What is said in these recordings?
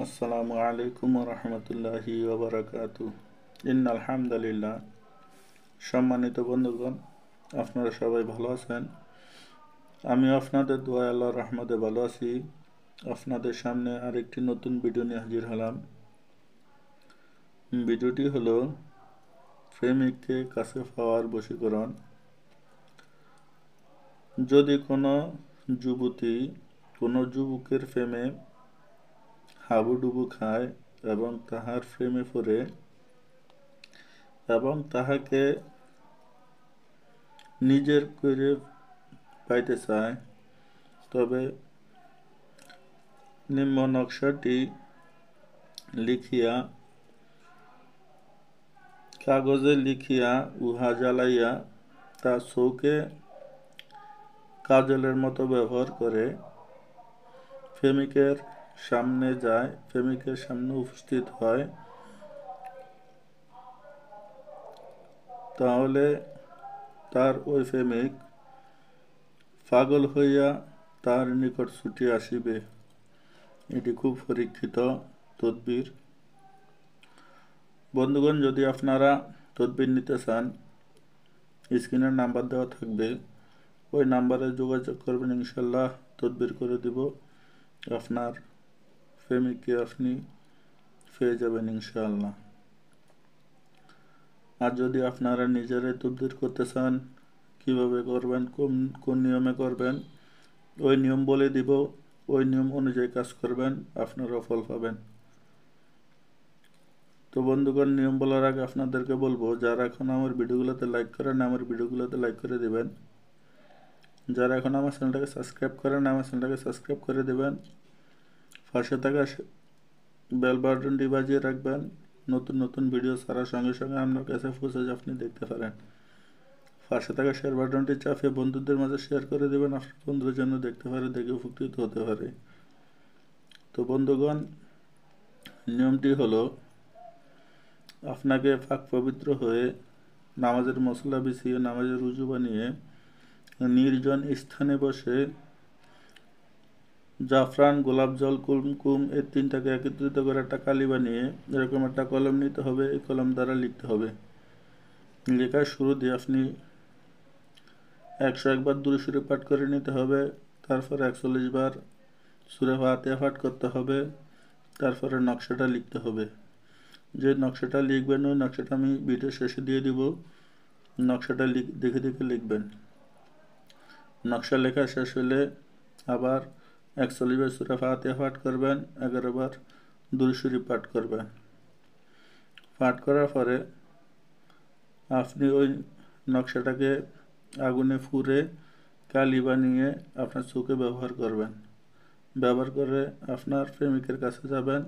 আসসালামু আলাইকুম রহমতুল্লাহি ওবরাকাতু। আলহামদুলিল্লাহ। সম্মানিত বন্ধুগণ, আপনারা সবাই ভালো আছেন? আমি আপনাদের দোয়া আল্লাহর রহমতে ভালো আছি। আপনাদের সামনে আরেকটি নতুন ভিডিও নিয়ে হাজির হলাম। ভিডিওটি হলো প্রেমিককে কাছে পাওয়ার বশীকরণ। যদি কোনো যুবতী কোনো যুবকের প্রেমে হাবুডুবু খায় এবং তাহার প্রেমে পড়ে এবং তাহাকে নিজের করে পাইতে চায়, তবে নিম্ন নকশাটি লিখিয়া কাগজে লিখিয়া উহা জ্বালাইয়া তা চৌকে কাজলের মতো ব্যবহার করে প্রেমিকের সামনে যায়, প্রেমিকের সামনে উপস্থিত হয়, তাহলে তার ওই প্রেমিক পাগল হইয়া তার নিকট ছুটি আসিবে। এটি খুব পরীক্ষিত তদবির। বন্ধুগণ, যদি আপনারা তদবির নিতে চান, স্ক্রিনের নাম্বার দেওয়া থাকবে, ওই নাম্বারে যোগাযোগ করবেন। ইনশাল্লাহ তদবির করে দিব। আপনার প্রেমিককে আপনি পেয়ে যাবেন ইনশাআল্লাহ। আর যদি আপনারা নিজেরাই তদবির করতে চান, কিভাবে করবেন, কোন নিয়মে করবেন, ওই নিয়ম বলে দিব। ওই নিয়ম অনুযায়ী কাজ করবেন, আপনারা ফল পাবেন। তো বন্ধুগণ, নিয়ম বলার আগে আপনাদেরকে বলবো, যারা এখন আমার ভিডিওগুলোতে লাইক করেন, আমার ভিডিওগুলোতে লাইক করে দিবেন। যারা এখন আমার চ্যানেলটাকে সাবস্ক্রাইব করেন, আমার চ্যানেলটাকে সাবস্ক্রাইব করে দেবেন। পাশে থাকা বেল বাটনটি বাজিয়ে রাখবেন। নতুন নতুন ভিডিও ছাড়ার সঙ্গে সঙ্গে আপনার কাছে পৌঁছে আপনি দেখতে পারেন। পাশে থাকা শেয়ার বাটনটি চাপিয়ে বন্ধুদের মাঝে শেয়ার করে দেবেন। আপনার বন্ধুদের জন্য দেখতে পারে, দেখে উপকৃত হতে পারে। তো বন্ধুগণ, নিয়মটি হলো, আপনাকে পাক পবিত্র হয়ে নামাজের মশলা বিছিয়ে নামাজের রুজু বানিয়ে নির্জন স্থানে বসে জাফরান, গোলাপ জল, কুমকুম এই তিনটাকে একত্রিত করে একটা কালি বানিয়ে এরকম একটা কলম নিতে হবে। এই কলম দ্বারা লিখতে হবে। লেখার শুরু দিয়ে আপনি 101 বার দুরূদ শরীফ পাঠ করে নিতে হবে। তারপরে 41 বার সূরা ফাতিহা পাঠ করতে হবে। তারপরে নকশাটা লিখতে হবে। যে নকশাটা লিখবেন, ওই নকশাটা আমি ভিডিও শেষে দিয়ে দিব। নকশাটা দেখে দেখে লিখবেন। নকশা লেখা শেষ হলে আবার 41 বার সূরা ফাতিহা পাঠ করবেন, 11 বার দুরূদ শরীফ পাঠ করবেন। পাঠ করার পরে আপনি ওই নকশাটাকে আগুনে পুড়ে কালি বানিয়ে আপনার চোখে ব্যবহার করবেন। ব্যবহার করে আপনার প্রেমিকের কাছে যাবেন।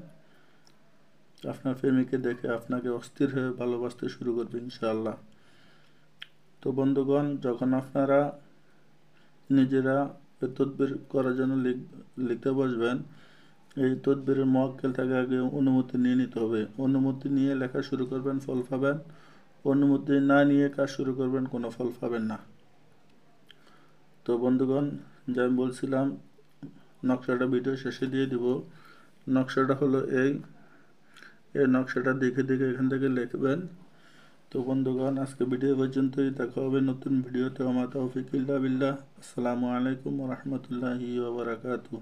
আপনার প্রেমিকে দেখে আপনাকে অস্থির হয়ে ভালোবাসতে শুরু করবে ইনশাআল্লাহ। তো বন্ধুগণ, যখন আপনারা নিজেরা এই তদবির করার জন্য লিখতে বসবেন, এই তদবিরের মুয়াক্কেল থেকে আগে অনুমতি নিয়ে নিতে হবে। অনুমতি নিয়ে লেখা শুরু করবেন, ফল পাবেন। অনুমতি না নিয়ে কাজ শুরু করবেন, কোনো ফল পাবেন না। তো বন্ধুগণ, যা আমি বলছিলাম, নকশাটা ভিডিও শেষে দিয়ে দিব। নকশাটা হলো এই নকশাটা দেখে দেখে এখান থেকে লিখবেন। তো বন্ধুগণ, আজকে ভিডিও পর্যন্তই। দেখা হবে নতুন ভিডিওতে। ওয়া মা তাওফীক ইল্লা বিল্লাহ। আসসালামু আলাইকুম ওয়া রাহমাতুল্লাহি ওয়া বারাকাতুহু।